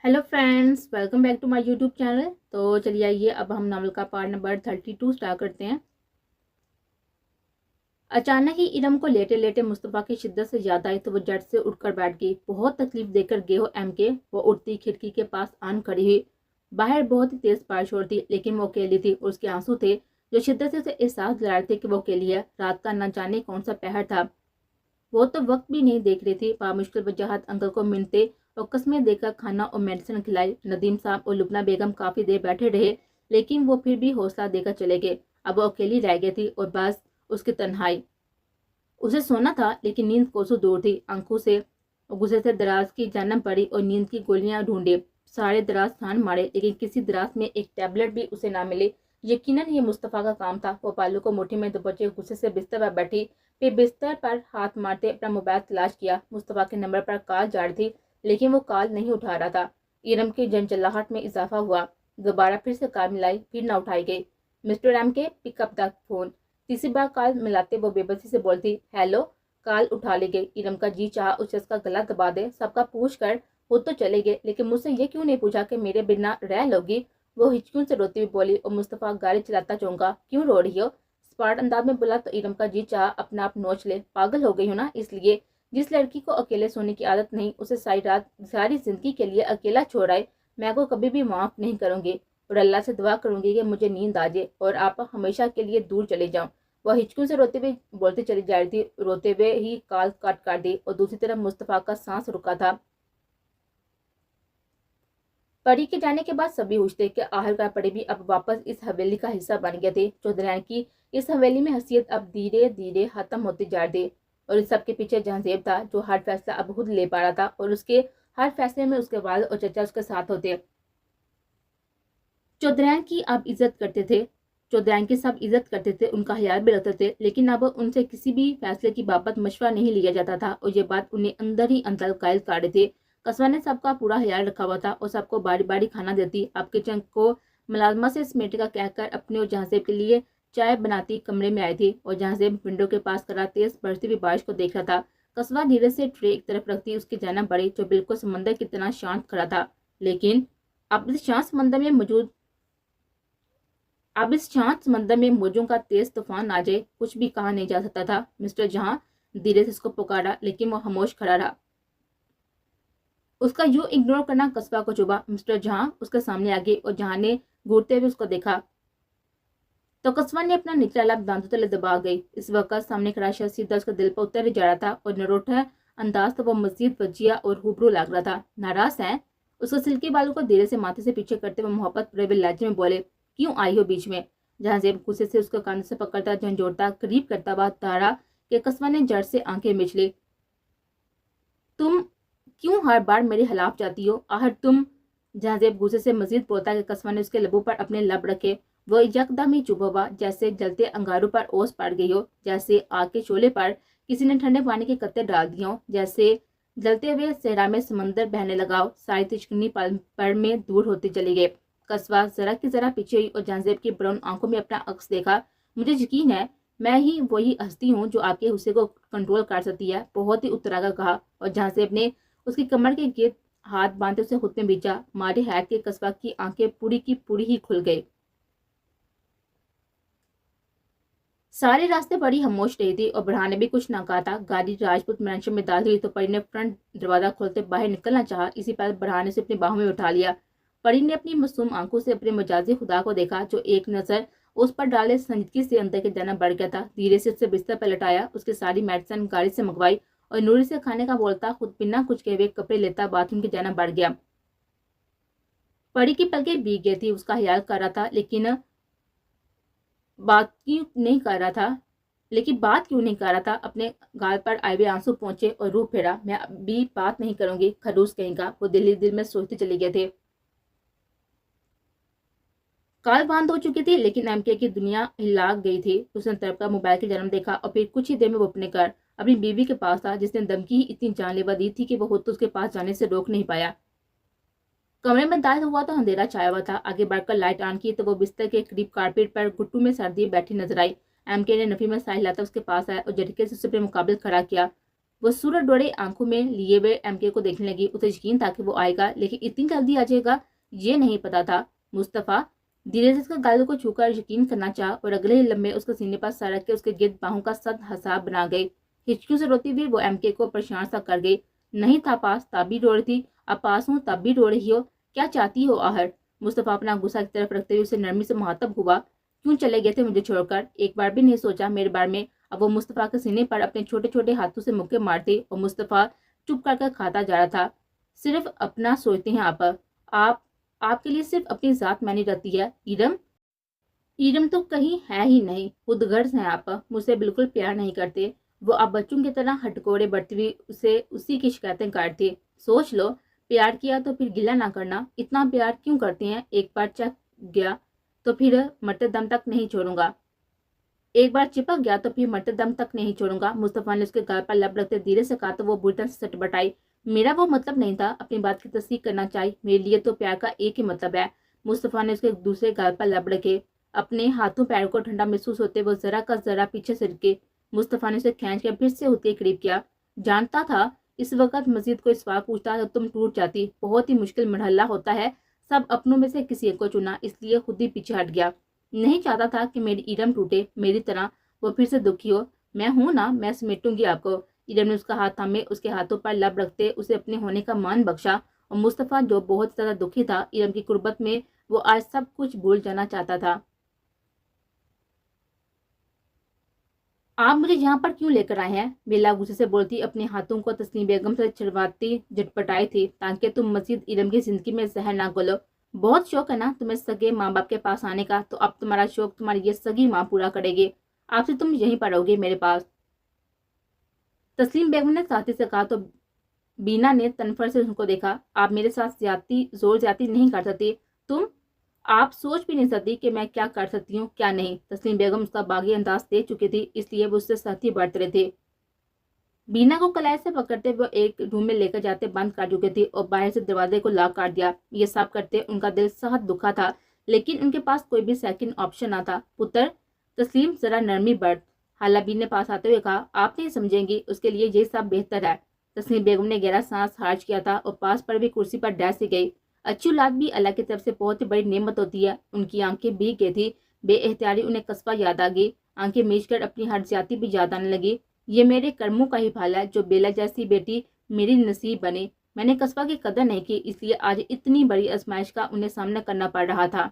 Hello friends, welcome back to my YouTube channel. तो चलिए आइए अब हम नावल का पार्ट नंबर 32 स्टार्ट करते हैं। अचानक ही इरम को लेटे लेटे मुस्तफ़ा की शिद्दत से याद आई तो वो झट से उठकर बैठ गई। बहुत तकलीफ देकर गेहो एम के वो उठती खिड़की के पास आन खड़ी हुई। बाहर बहुत ही तेज बारिश हो रही थी, लेकिन वो अकेली थी और उसके आंसू थे जो शिद्दत से उसे एहसास दिला रहे थे कि वो अकेली है। रात का न जाने कौन सा पहर था। वो तो वक्त भी नहीं देख रही थी। बामुश्किल वजाहत अंकल को मिलते और कस्में देकर खाना और मेडिसिन खिलाई। नदीम साहब और लुबना बेगम काफी देर बैठे रहे, लेकिन वो फिर भी हौसला देकर चले गए। अब वो अकेली रह गई थी और बस उसकी तन्हाई। उसे सोना था, लेकिन नींद कोसों दूर थी आंखों से। गुस्से से दराज की जानम पड़ी और नींद की गोलियां ढूंढी। सारे दराज स्थान मारे, लेकिन किसी दराज में एक टैबलेट भी उसे ना मिली। यकीनन ये मुस्तफ़ा का काम था। वो पालू को मुट्ठी में दबोचे गुस्से से बिस्तर पर बैठी, फिर बिस्तर पर हाथ मारते अपना मोबाइल तलाश किया। मुस्तफ़ा के नंबर पर कॉल जा रही थी, लेकिन वो कॉल नहीं उठा रहा था। इरम की जनचलाहट में इजाफा हुआ। दोबारा फिर से कॉल मिलाई, फिर न उठाई गई। मिस्टर एम के पिकअप द फोन। तीसरी बार कॉल मिलाते वो बेबसी से बोलती, हेलो। कॉल उठा ली गई। इरम का जी चाह उस शख्स का गला दबा दे। सबका पूछ कर वो तो चले गए, लेकिन मुझसे ये क्यों नहीं पूछा कि मेरे बिना रह लोगी। वो हिचकियों से रोती हुई बोली और मुस्तफ़ा गाड़ी चलाता चौंका, क्यों रो रही हो। स्मार्ट अंदाज में बोला तो इरम का जी चाह अपना आप नोच ले। पागल हो गई हो ना। इसलिए जिस लड़की को अकेले सोने की आदत नहीं, उसे सारी रात सारी जिंदगी के लिए अकेला छोड़ आए, मैं को कभी भी माफ नहीं करूंगी। और अल्लाह से दुआ करूंगी कि मुझे नींद आ जाए और आप हमेशा के लिए दूर चले जाओ। वह हिचकियों से रोते हुए बोलती चली जा रही थी। रोते हुए ही काल काट दी और दूसरी तरफ मुस्तफ़ा का सांस रुका था। परी के जाने के बाद सभी होश थे कि आखिरकार परी भी अब वापस इस हवेली का हिस्सा बन गए थे। चौधरी की इस हवेली में हसीयत अब धीरे धीरे खत्म होती जा रही थी और इस सब के पीछे जहांजेब था, जो हर फैसला अब खुद ले पा रहा था और उसके हर फैसले में उसके वालिद और चचा उसके साथ होते। चौधरी की अब इज्जत करते थे। चौधरी की सब इज्जत करते थे, उनका ख्याल भी रखते थे, लेकिन अब उनसे किसी भी फैसले की बाबत मशवरा नहीं लिया जाता था और ये बात उन्हें अंदर ही अंदर कायल कर रही थी। कस्बा ने सबका पूरा ख्याल रखा हुआ था और सबको बारी बारी खाना देती। अब किचन को मुलाजमा से समेटे का कहकर अपने और जहांजेब के लिए चाय बनाती कमरे में आई थी और जहांजेब विंडो के पास खड़ा तेज बरसती हुई बारिश को देख रहा था। कस्बा धीरे से ट्रे एक तरफ रखती उसकी जाना बढ़ी, जो बिल्कुल समंदर की तरह शांत खड़ा था। लेकिन अब इस शांत समंदर में मौजूद अब इस शांत समंदर में मौजों का तेज तूफान आ जाए, कुछ भी कहा नहीं जा सकता था। मिस्टर जहां धीरे से उसको पुकारा, लेकिन वो खामोश खड़ा रहा। उसका यूं इग्नोर करना कस्बा को चुभा। मिस्टर जहां उसके सामने आ गए और जहां ने घूरते हुए उसको देखा तो कस्बा ने अपना निचला लब दांतों तले दबा गई। इस वक्त सामने खड़ा शख्स सीधा उसके दिल पर उतर जा रहा था और नरोठा अंदाज तो वो मजीद वजिया और हुबरू लग रहा था। नाराज है। उसके सिल्की बालों को धीरे से माथे से पीछे करते हुए मोहब्बत भरे लहजे में बोले, क्यों आई हो बीच में। जहां जेब गुस्से से उसके कान से पकड़ता झंझोड़ता करीब करता हुआ तारा कि कस्बा ने जड़ से आंखें मिच ली। तुम क्यों हर बार मेरे खिलाफ जाती हो। आहर तुम। जहांजेब गुस्से से मजीद बोलता कि कस्बा ने उसके लबों पर अपने लब रखे। वो यकदम ही चुप हुआ, जैसे जलते अंगारों पर ओस पड़ गई हो, जैसे आग के शोले पर किसी ने ठंडे पानी के कत्ते डाल दिए हो, जैसे जलते हुए सहरा में समंदर बहने लगा हो। सारी तिचकनी पल पर में दूर होती चली गई। कस्बा जरा की जरा पीछे हुई और जहांजेब की ब्राउन आंखों में अपना अक्स देखा। मुझे यकीन है मैं ही वही हस्ती हूँ जो आपके गुस्से को कंट्रोल कर सकती है, बहुत ही उतरागा कहा। और जहांजेब ने उसकी कमर के गिर्द हाथ बांधे उसे खुद में बीचा। मारे हैत के कस्बा की आंखें पूरी की पूरी ही खुल गई। सारे रास्ते बड़ी खामोश रही थी और बढ़ा ने भी कुछ ना कहा था। गाड़ी राजपूत मैंशन में दाखिल हुई तो परी ने फ्रंट दरवाजा खोलते बाहर निकलना चाहा। इसी पर बढ़ा ने उसे अपनी बाहों में उठा लिया। परी ने अपनी मासूम आंखों से अपने मजाजी खुदा को देखा, जो एक नजर उस पर डाले संजीदगी से अंदर के जाना बढ़ गया था। धीरे से उसे बिस्तर पर लटाया, उसकी सारी मेडिसिन गाड़ी से मंगवाई और नूरी से खाने का बोलता खुद बिना कुछ कहे हुए कपड़े लेता बाथरूम की जाना बढ़ गया। परी की पलकें भीग गई थी। उसका ख्याल कर रहा था, लेकिन बात क्यों नहीं कर रहा था बात क्यों नहीं कर रहा था। अपने गाल पर आए हुए आंसू पहुंचे और रूह फेरा। मैं अभी बात नहीं करूंगी, खरूस कहेगा, वो दिल में सोचते चले गए थे। काल बंद हो चुकी थी, लेकिन एमके की दुनिया हिला गई थी। उसने तरफ का मोबाइल के जन्म देखा और फिर कुछ ही देर में वो अपने घर अपनी बीवी के पास था, जिसने धमकी ही इतनी जानलेवा दी थी कि वो खुद तो उसके पास जाने से रोक नहीं पाया। कमरे में दाखिल हुआ तो अंधेरा छाया हुआ था। आगे बढ़कर लाइट ऑन की तो वो बिस्तर के करीब कारपेट पर घुट्टू में सर्दी बैठी नजर आई। एमके ने नफी में साह लाता उसके पास आया और झटके से उसे अपने मुकाबले खड़ा किया। वो सूरज डोरे आंखों में लिए हुए एमके को देखने लगी। उसे यकीन था कि वो आएगा, लेकिन इतनी जल्दी आ जाएगा ये नहीं पता था। मुस्तफ़ा धीरे से उसके गालों को छूकर यकीन करना चाहा और अगले ही लम्हे उसके सीने पर सर रख के उसके गिर्द बाहों का सद हिसाब बना गई। हिचकियों से रोती हुई वो एमके को परेशान सा कर गई। नहीं था पास तब भी रो रही थी, अब पास हूँ तब भी रो रही हो, क्या चाहती हो आहर? मुस्तफ़ा अपना गुस्सा की तरफ रखते हुए उसे नरमी से मुखातब हुआ। क्यों चले गए थे मुझे छोड़कर? एक बार भी नहीं सोचा मेरे बारे में? अब वो मुस्तफ़ा के सीने पर अपने छोटे छोटे हाथों से मुक्के मारती और मुस्तफ़ा चुप कर खाता जा रहा था। सिर्फ अपना सोचते हैं आप आपके लिए सिर्फ अपनी जात मायने रखती है। इरम इरम तो कहीं है ही नहीं, खुदगर्ज हैं आप, मुझसे बिल्कुल प्यार नहीं करते। वो अब बच्चों की तरह हटकोड़े बढ़ती हुई उसे उसी की शिकायतें काटती। सोच लो, प्यार किया तो फिर गिला ना करना। इतना प्यार क्यों करते हैं? एक बार चख गया तो फिर मरते दम तक नहीं छोड़ूंगा। एक बार चिपक गया तो फिर मरते दम तक नहीं छोड़ूंगा। मुस्तफ़ा ने उसके गाल पर लब रखते धीरे से कहा तो वो बुरी तरह से सटपटाई। मेरा वो मतलब नहीं था, अपनी बात की तस्दीक करना चाहिए। मेरे लिए तो प्यार का एक ही मतलब है। मुस्तफ़ा ने उसके दूसरे गाल पर लब रखे। अपने हाथों पैरों को ठंडा महसूस होते वो जरा का जरा पीछे सरके। मुस्तफ़ा ने उसे खींच कर फिर से होते करीब किया। जानता था इस वक्त मजीद कोई सवाल पूछता तो तुम टूट जाती। बहुत ही मुश्किल मरहला होता है सब अपनों में से किसी एक को चुना, इसलिए खुद ही पीछे हट गया। नहीं चाहता था कि मेरी इरम टूटे, मेरी तरह वो फिर से दुखी हो। मैं हूं ना, मैं समेटूंगी आपको। इरम ने उसका हाथ थामे उसके हाथों पर लब रखते उसे अपने होने का मान बख्शा। और मुस्तफ़ा जो बहुत ज्यादा दुखी था इरम की कुर्बत में, वो आज सब कुछ भूल जाना चाहता था। आप मुझे यहाँ पर क्यों लेकर आए हैं? बेला गुस्से से बोलती अपने हाथों को तस्लीम बेगम से छुड़वाती झटपटाई थी ताकि तुम मजीद इरम की जिंदगी में जहर ना घोलो। बहुत शौक है ना तुम्हें सगे माँ बाप के पास आने का, तो अब तुम्हारा शौक तुम्हारी ये सगी माँ पूरा करेगी। आपसे तुम यहीं पर रहोगे मेरे पास। तस्लीम बेगम ने साथी से कहा तो बीना ने तनफर से उनको देखा। आप मेरे साथ जोर ज्यादा नहीं कर सकती। तुम आप सोच भी नहीं सकती कि मैं क्या कर सकती हूँ क्या नहीं। तस्लीम बेगम उसका बागी अंदाज दे चुकी थी, इसलिए वो उससे साथी बढ़ते रहे थे। बीना को कलाई से पकड़ते वो एक रूम में लेकर जाते बंद कर चुके थे और बाहर से दरवाजे को लॉक कर दिया। ये सब करते उनका दिल सख्त दुखा था, लेकिन उनके पास कोई भी सेकंड ऑप्शन ना था। पुत्र तस्लीम जरा नरमी बढ़, हाला बी ने पास आते हुए कहा। आप नहीं समझेंगी, उसके लिए ये सब बेहतर है। तस्लीम बेगम ने गहरा सांस खारिज किया था और पास पर भी कुर्सी पर डैस सी गई। अच्छी औलाद भी अल्लाह की तरफ से बहुत ही बड़ी नेमत होती है। उनकी आंखें भीग गई थी। बेएहतियारी उन्हें कस्बा याद आ गई। आंखें मीच कर अपनी हर ज्यादती भी याद आने लगी। ये मेरे कर्मों का ही फल है जो बेला जैसी बेटी मेरी नसीब बने। मैंने कस्बा की कदर नहीं की, इसलिए आज इतनी बड़ी आजमाइश का उन्हें सामना करना पड़ रहा था।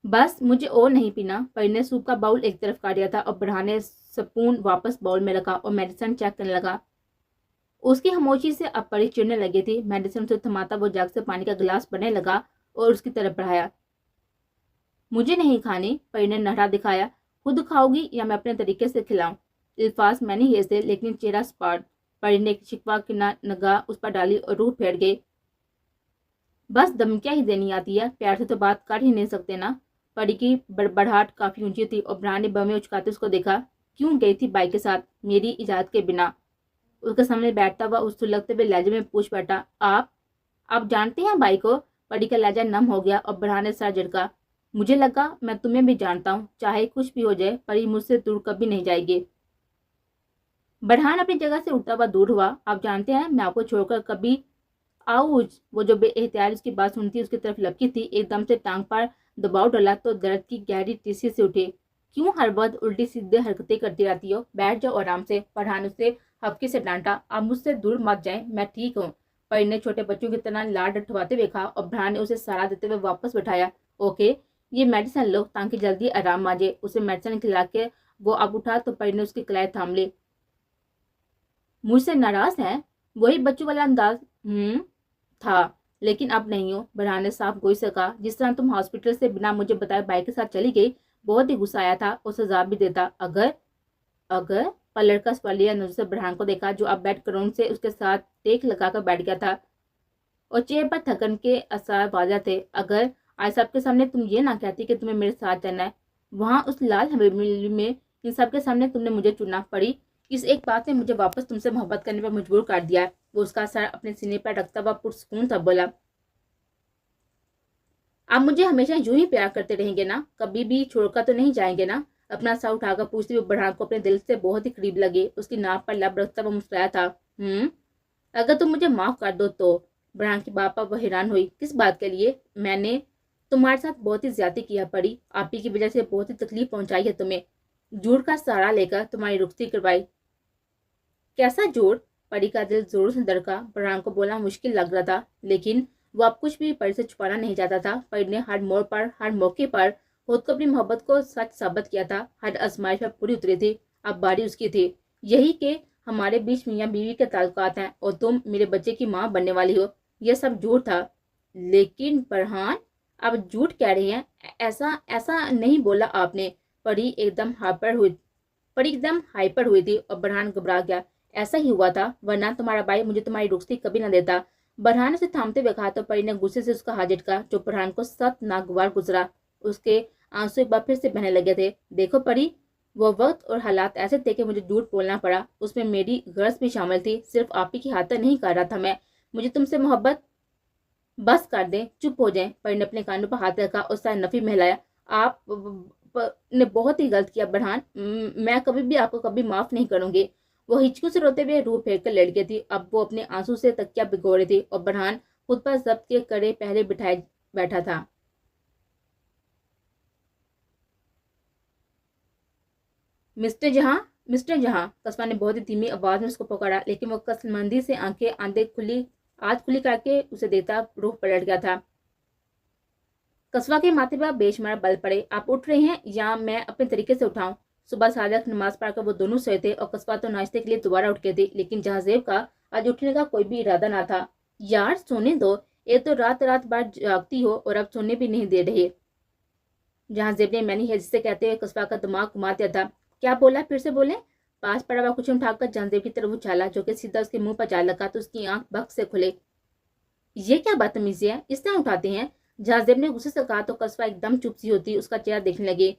बस मुझे और नहीं पीना। परी ने सूप का बाउल एक तरफ कर दिया था और बढ़ाने स्पून वापस बाउल में रखा और मेडिसिन चेक करने लगा। उसकी खामोशी से अब परी चिढ़ने लगी थी। मेडिसिन से थमाता वो जग से पानी का गिलास भरने लगा और उसकी तरफ बढ़ाया। मुझे नहीं खानी, परी ने नहरा दिखाया। खुद खाओगी या मैं अपने तरीके से खिलाऊं? अल्फाज मैंने ये से, लेकिन चेहरा स्पार्ट। परी ने एक शिकवा की नगाह उस पर डाली और रूह फेर गई। बस धमकियां ही देनी आती है, प्यार से तो बात कर ही नहीं सकते ना। परी की बड़बड़ाहट काफी ऊंची थी और ब्रांड ने बमे उचकाते उसको देखा। क्यों गई थी बाई के साथ मेरी इजाजत के बिना? उसके सामने बैठता हुआ उस सुलगते हुए लहजे में पूछ बैठा। आप जानते हैं बाई को? परी का लहजा नम हो गया और बढ़ा ने सर झटका। मुझे लगा मैं तुम्हें भी जानता हूँ, चाहे कुछ भी हो जाए परी मुझसे दूर कभी नहीं जाएगी। बढ़ान अपनी जगह से उठता हुआ दूर हुआ। आप जानते हैं मैं आपको छोड़कर कभी आउज। वो जो बेएहतियात उसकी बात सुनती उसकी तरफ लपकी थी, एकदम से टांग पर दबाव डाला तो दर्द की गहरी टीसी से उठे। क्यों हर वक्त उल्टी सीधे हरकतें करती रहती हो? बैठ जाओ आराम से। पठान उसे हफ्के से डांटा। आप मुझसे दूर मत जाए, मैं ठीक हूँ। परी ने छोटे बच्चों की तरह लाड उठवाते हुए कहा और बढ़ान ने उसे सहारा देते हुए वापस बैठाया। ओके, ये मेडिसिन लो ताकि जल्दी आराम आ जाए। उसे मेडिसिन खिला के वो अब उठा तो परी ने उसकी कलाई थाम ली। मुझसे नाराज है? वही बच्चों वाला अंदाज था, लेकिन अब नहीं हो। बढ़ान ने साफ गोई से कहा। जिस तरह तुम हॉस्पिटल से बिना मुझे बताए बाइक के साथ चली गई, बहुत ही गुस्सा आया था और सजा भी देता। अगर अगर पर लड़का सवालिया नजर से बढ़ान को देखा जो अब बेड क्रोन से उसके साथ टेक लगाकर बैठ गया था और चेहरे पर थकन के असर वाज़ा थे। अगर आज सबके सामने तुम ये ना कहती कि तुम्हें मेरे साथ जाना है, वहां उस लाल हवेली में इन सबके सामने तुमने मुझे चुनना पड़ी। इस एक बात ने मुझे वापस तुमसे मोहब्बत करने पर मजबूर कर दिया। वो उसका सर अपने सीने पर रखता हुआ पुरसकून था बोला। आप मुझे हमेशा यूं ही प्यार करते रहेंगे ना? कभी भी छोड़कर तो नहीं जाएंगे ना? अपना सर उठाकर पूछते हुए बरहान को अपने दिल से बहुत ही करीब लगे। उसकी नाक पर लब रखता हुआ मुस्कुराया था। अगर तुम मुझे माफ कर दो तो। बरहान की बात पर वो हैरान हुई। किस बात के लिए? मैंने तुम्हारे साथ बहुत ही ज्यादती किया परी। आप ही की वजह से बहुत ही तकलीफ पहुंचाई है तुम्हें। झूठ का सहारा लेकर तुम्हारी रुखसती करवाई। कैसा झूठ? परी का दिल जोर से धड़का। बरहान को बोलना मुश्किल लग रहा था, लेकिन वो अब कुछ भी परी से छुपाना नहीं चाहता था। परी ने हर मोड़ पर, हर मौके पर खुद को अपनी मोहब्बत को सच साबित किया था। हर आजमाइश पर पूरी उतरी थी। अब बारी उसकी थी। यही कि हमारे बीच मियाँ बीवी के ताल्लुकात हैं और तुम मेरे बच्चे की माँ बनने वाली हो, यह सब झूठ था। लेकिन बरहान, आप झूठ कह रहे हैं। ऐसा ऐसा नहीं बोला आपने। परी एकदम हाइपर हुई थी और बरहान घबरा गया। ऐसा ही हुआ था, वरना तुम्हारा भाई मुझे तुम्हारी रुखसती कभी न देता। बरहान ने उसे थामते हुए कहा तो परी ने गुस्से से उसका हाथ झटका, जो बरहान को सख्त नागवार गुजरा। उसके आंसू एक बार फिर से बहने लगे थे। देखो परी, वो वक्त और हालात ऐसे थे कि मुझे झूठ बोलना पड़ा। उसमें मेरी गर्ज भी शामिल थी। सिर्फ आप ही की खातिर नहीं कर रहा था मैं। मुझे तुमसे मोहब्बत। बस कर दें, चुप हो जाएं। परी ने अपने कानों पर हाथ रखा और सर नफी महलाया। आप ने बहुत ही गलत किया बरहान। मैं कभी भी आपको कभी माफ नहीं करूंगी। वो हिचकियों से रोते हुए रूह फेर कर लेट गई थी। अब वो अपने आंसू से तकिया भिगो रही थी और बरहान खुद पर जब्त के कड़े पहले बिठाए बैठा था। मिस्टर जहां, कस्बा ने बहुत ही धीमी आवाज में उसको पुकारा, लेकिन वो कसमंदी से आंखें आज खुली करके उसे देखता रूह पलट गया था। कस्बा के माथे पर बेशुमार बल पड़े। आप उठ रहे हैं या मैं अपने तरीके से उठाऊं? सुबह सादक नमाज पढ़कर वो दोनों सोए थे और कस्बा तो नाश्ते के लिए दोबारा उठ गए थे, लेकिन जहाजेब का आज उठने का कोई भी इरादा ना था। यार सोने दो, एक तो रात रात भर जागती हो और अब सोने भी नहीं दे रहे। जहाजेब ने मैंने जिसे कहते हुए कस्बा का दिमाग घुमा दिया था। क्या बोला? फिर से बोले। पास पड़ा हुआ कुछ उठाकर जहाजेब की तरफ उछाला, जो कि सीधा उसके मुंह पर जा लगा तो उसकी आंख बक से खुले। ये क्या बदतमीजी है, इस तरह उठाते हैं? जहाजेब ने गुस्से से कहा तो कस्बा एकदम चुप सी होती उसका चेहरा देखने लगे।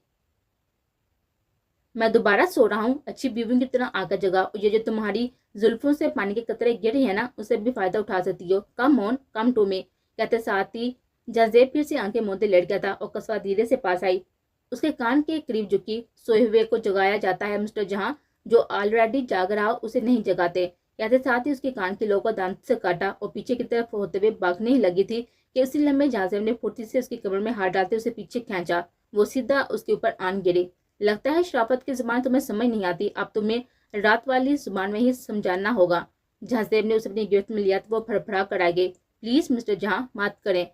मैं दोबारा सो रहा हूँ, अच्छी बीवियों की तरह आकर जगा। ये जो तुम्हारी जुल्फों से पानी के कतरे गिर रहे हैं ना, उसे भी फायदा उठा सकती हो। कम ऑन कम टू में, कहते साथ ही जहाजेब फिर से आंखें मूंदे लेट गया था और कस्बा धीरे से पास आई। उसके कान के करीब झुकी। सोए हुए को जगाया जाता है मिस्टर जहां, जो ऑलरेडी जाग रहा हो उसे नहीं जगाते। कहते साथ ही उसके कान के लोग को दांत से काटा और पीछे की तरफ होते हुए भागने ही लगी थी कि उसी लम्हे जहाजेब ने फुर्ती से उसकी कमर में हाथ डालते उसे पीछे खींचा। वो सीधा उसके ऊपर आन गिरी। लगता है शराफत की जुबान तुम्हें समझ नहीं आती, अब तुम्हें रात वाली जुबान में ही समझाना होगा। जहाजेब ने उसे अपनी गिरफ्त में लिया तो वो फड़फड़ा कर आ गए। प्लीज मिस्टर जहां, मत करें।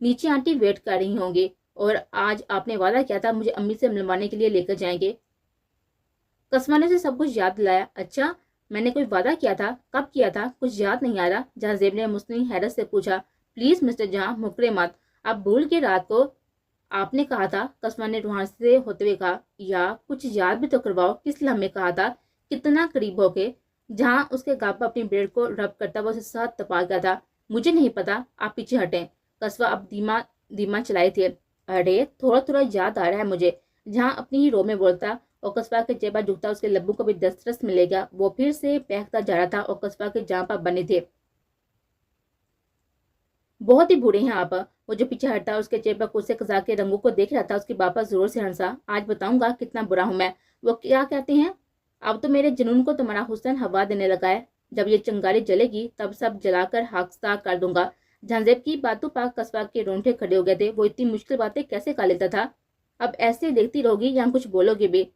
नीचे आंटी वेट कर रही होंगी और आज आपने वादा किया था मुझे अम्मी से मिलवाने के लिए लेकर जाएंगे। कस्बा ने उसे सब कुछ याद दिलाया। अच्छा, मैंने कोई वादा किया था? कब किया था? कुछ याद नहीं आ रहा। जहाजेब ने मुस्लिम हैरत से पूछा। प्लीज मिस्टर जहां, मुकरे मत। आप भूल के रात को आपने कहा था, कस्बा ने रुहान से होते हुए कहा। या कुछ याद भी तो करवाओ, किस लम्हे कहा था? कितना करीब होके? जहां उसके गाल पर अपनी ब्लेड को रब करता वो उसे साथ तपा गया था। मुझे नहीं पता, आप पीछे हटें। कस्बा अब धीमा धीमा चलाए थे। अरे थोड़ा थोड़ा याद आ रहा है मुझे। जहां अपनी ही रो में बोलता और कस्बा के जेबा झुकता उसके लब्बों को भी दस्तरस मिलेगा। वो फिर से बहकता जा रहा था और कस्बा के जहां पर बने थे। बहुत ही बूढ़े हैं आप। वो जो पीछे हटा उसके चेहरे पर गुस्से कजा के रंगों को देख रहा था। उसके बापा जोर से हंसा। आज बताऊंगा कितना बुरा हूं मैं। वो क्या कहते हैं, अब तो मेरे जुनून को तुम्हारा हुस्न हवा देने लगा है। जब ये चिंगारी जलेगी तब सब जलाकर खाकसार कर दूंगा। जहाजेब की बातों पर कस्बा के रोंगटे खड़े हो गए थे। वो इतनी मुश्किल बातें कैसे कर लेता था? अब ऐसे देखती रहोगी या कुछ बोलोगे भी?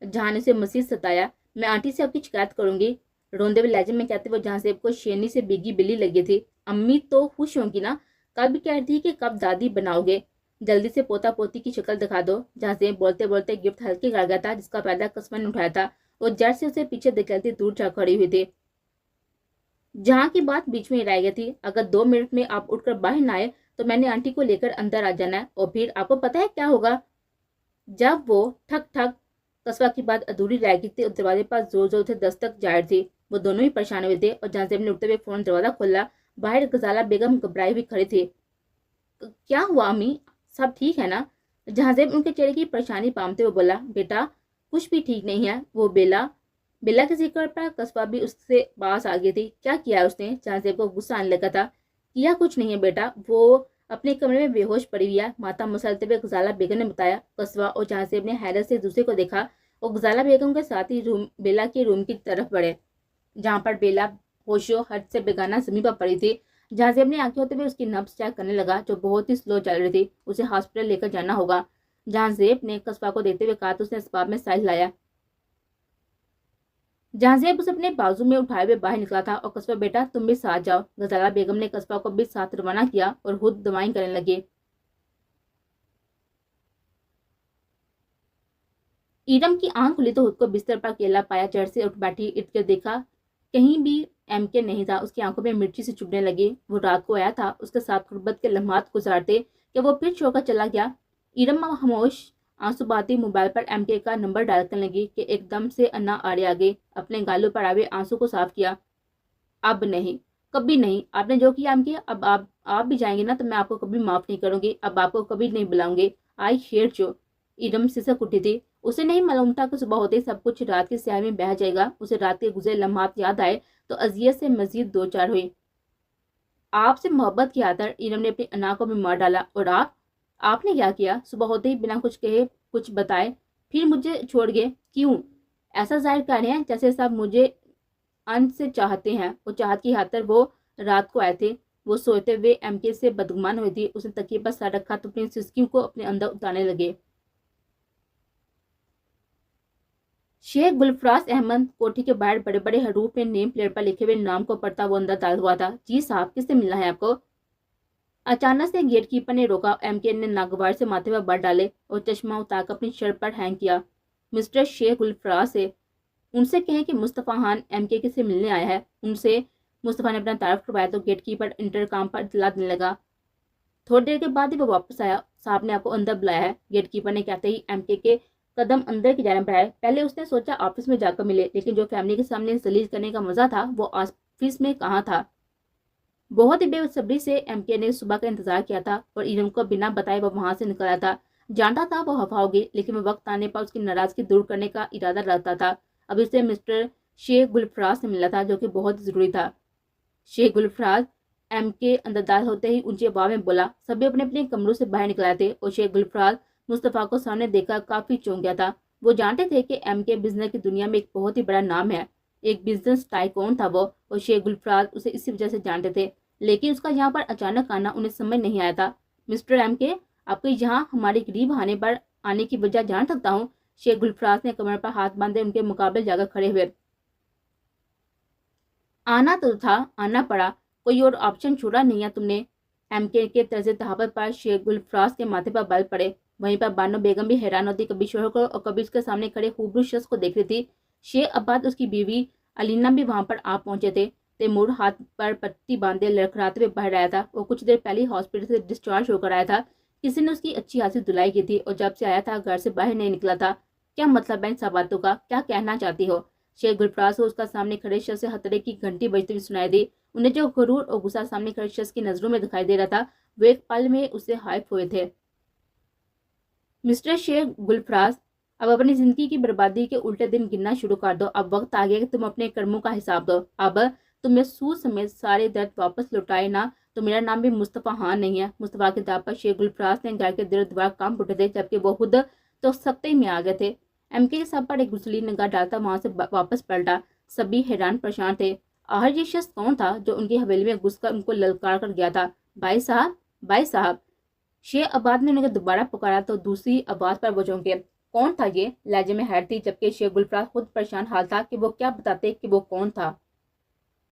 जहां ने उसे मजीद सताया। मैं आंटी से आपकी शिकायत करूंगी, रोंदे हुए लहजे में कहते वो जहाजेब को शेरनी से बिगी बिल्ली लगी थी। अम्मी तो खुश होंगी ना? कब कह रही थी कि कब दादी बनाओगे? जल्दी से पोता पोती की शक्ल दिखा दो। जहाजेब बोलते बोलते गिफ्ट हल्के कर गया था जिसका पहला कस्बा ने उठाया था। वो जड़ से उसे पीछे धकेलती दूर जा खड़ी हुई थी। जहां की बात बीच में रह गई थी। अगर 2 मिनट में आप उठकर बाहर ना आए तो मैंने आंटी को लेकर अंदर आ जाना है और फिर आपको पता है क्या होगा? जब वो ठक ठक, कस्बा की बात अधूरी रह गई थी और दरवाजे पर जोर जोर से दस्तक जाहिर थी। वो दोनों ही परेशान हुए थे और जहाजेब ने उठते हुए फौरन दरवाजा खोला। बाहर गजाला बेगम घबराई हुई खड़ी थी। क्या हुआ अम्मी, सब ठीक है ना? जहाजेब उनके चेहरे की परेशानी पामते हुए बोला। बेटा कुछ भी ठीक नहीं है। वो बेला बेला के जिक्र पर कस्बा भी उससे पास आ गई थी। क्या किया उसने? जहाजेब को गुस्सा आने लगा था। किया कुछ नहीं है बेटा, वो अपने कमरे में बेहोश पड़ी हुई है, माता मसलते हुए गजाला बेगम ने बताया। कस्बा और जहांजेब ने हैरत से एक दूसरे को देखा और गजाला बेगम के साथ ही बेला के रूम की तरफ बढ़े, जहाँ पर बेला होशो हद से बेगाना जमीन पर पड़ी थी। जहांजेब ने आंखें होते हुए उसकी नब्ज चेक करने लगा, जो बहुत ही स्लो चल रही थी। उसे हॉस्पिटल लेकर जाना होगा। जहांजेब ने कस्बा को देखते हुए कहा तो उसने इसबाब में साइज लाया। जहांजेब उसे अपने बाजू में उठाए हुए बाहर निकला था और कस्बा बेटा तुम भी साथ जाओ। गजाला बेगम ने कस्बा को भी साथ रवाना किया और खुद दवाएं करने लगे। ईरम की आंख खुली तो खुद को बिस्तर पर अकेला पाया। चेयर से उठ बैठी, इर्द गिर्द देखा, कहीं भी एमके नहीं था। उसकी आंखों में मिर्ची से चुभने लगी। वो रात को आया था, उसके साथ गुर्बत के लम्हात गुजारते कि वो फिर छोड़कर चला गया। ईरम खामोश आंसू बहाती मोबाइल पर एमके का नंबर डायल करने लगी कि एकदम से अन्ना आड़े आ गई। अपने गालों पर आए आंसू को साफ किया। अब नहीं, कभी नहीं। आपने जो किया एमके, अब आप भी जाएंगे ना तो मैं आपको कभी माफ नहीं करूंगी। अब आपको कभी नहीं बुलाऊंगी। I hate you. ईरम सिसक उठी थी। उसे नहीं मालूम था कि सुबह होते ही सब कुछ रात की स्याही में बह जाएगा। उसे रात के गुजरे लम्हात याद आए तो अजियत से मजीद दो चार हुई। आपसे मोहब्बत की आदर ईरम ने अपनी अना को भी मार डाला। और आपने क्या किया? सुबह होते ही बिना कुछ कहे कुछ बताए फिर मुझे छोड़ गए, क्यों? ऐसा जाहिर कर रहे हैं जैसे सब मुझे अंत से चाहते हैं। वो चाहत की खातिर वो रात को आए थे। वो सोते हुए एमके से बदगुमान हुई थी। उसने तकिए पर सर रखा तो अपनी सिसकियों को अपने अंदर उतारने लगे। शेख गुलफराज अहमद कोठी के बाहर बड़े बड़े हरूफ में नेम प्लेट पर लिखे हुए नाम को पढ़ता वो अंदर दाखिल हुआ था। जी साहब, किससे मिलना है आपको? अचानक से गेट कीपर ने रोका। एमके ने नागवार से माथे पर बर डाले और चश्मा उतारकर अपनी शर्ट पर हैंग किया। मिस्टर शेख गुलफराज से उनसे कहें कि मुस्तफ़ा खान एमके से मिलने आया है। उनसे मुस्तफ़ा ने अपना तारफ करवाया तो गेट कीपर इंटरकॉम पर इतला देने लगा। थोड़ी देर के बाद ही वो वापस आया। साहब ने आपको अंदर बुलाया है, गेट कीपर ने कहते ही एमके के कदम अंदर की जानिब बढ़ाए। पहले उसने सोचा ऑफिस में जाकर मिले, लेकिन जो फैमिली के सामने जलील करने का मजा था वो ऑफिस में कहाँ था। बहुत ही बेसब्री से एमके ने सुबह का इंतजार किया था और ईरम को बिना बताए वो वहां से निकला था। जानता था वो हवा होगी, लेकिन वो वक्त आने पर उसकी नाराजगी दूर करने का इरादा रखता था। अभी से मिस्टर शेख गुलफराज से मिला था, जो कि बहुत जरूरी था। शेख गुलफराज एमके अंदर दाखिल होते ही ऊंची आवाज में बोला। सभी अपने अपने कमरों से बाहर निकल आए थे और शेख गुलफराज मुस्तफ़ा को सामने देखकर काफी चौंक गया था। वो जानते थे कि एमके बिजनेस की दुनिया में एक बहुत ही बड़ा नाम है, एक बिजनेस टाइकून था वो, और शेख गुलफराज उसे इसी वजह से जानते थे। लेकिन उसका यहाँ पर अचानक आना उन्हें समझ नहीं आया था। मिस्टर एमके, आपको यहाँ हमारे करीब आने पर आने की वजह जान सकता हूँ? शेख गुलफराज ने कमर पर हाथ बांधे उनके मुकाबले जाकर खड़े हुए। आना तो था, आना पड़ा, कोई और ऑप्शन छोड़ा नहीं है तुमने। एमके के तर्ज तहावत पर शेख गुलफराज के माथे पर बल पड़े। वहीं पर बानो बेगम भी हैरान होती, कभी शोहर को और कभी उसके सामने खड़े खूबरू शख्स को देख रही थी। शेख अब्बाद उसकी बीवी अलीना भी वहां पर आ पहुंचे थे। तैमूर हाथ पर पट्टी बांधे लड़खड़ाते हुए बाहर आया था। वो कुछ देर पहले हॉस्पिटल से डिस्चार्ज होकर आया था। किसी ने उसकी अच्छी खासी धुलाई की थी और जब से आया था घर से बाहर नहीं निकला था। क्या मतलब है इन सब बातों का? क्या कहना चाहती हो? शेख गुलफराज को उसका सामने खड़े शख्स से हथड़े की घंटी बजती हुई सुनाई दी। उन्हें जो गुरूर और गुस्सा सामने खड़े शख्स की नजरों में दिखाई दे रहा था, वो एक पल में उससे हाइफ हुए थे। मिस्टर शेख गुलफराज, अब अपनी जिंदगी की बर्बादी के उल्टे दिन गिनना शुरू कर दो। अब वक्त आ गया कि तुम अपने कर्मों का हिसाब दो। अब तुम्हें सूद समेत सारे दर्द वापस लौटाए ना तो मेरा नाम भी मुस्तफ़ा खान नहीं है। मुस्तफ़ा के दाव पर शेख गुलफराज ने घर के दिल दीवार काम उठे थे, जबकि वो खुद तो सख्ते में आ गए थे। एमके के सब पर एक गुस्ली निगाह डालता वहां से वापस पलटा। सभी हैरान परेशान थे। आखिर ये शख्स कौन था जो उनकी हवेली में घुसकर उनको ललकार कर गया था? भाई साहब, भाई साहब। शेख अब्बाद ने उन्हें दोबारा पुकारा तो दूसरी आवाज पर वो चौंके। कौन था ये? लहजे में हैरत थी, जबकि शेख गुलफराज खुद परेशान हाल था कि वो क्या बताते कि वो कौन था।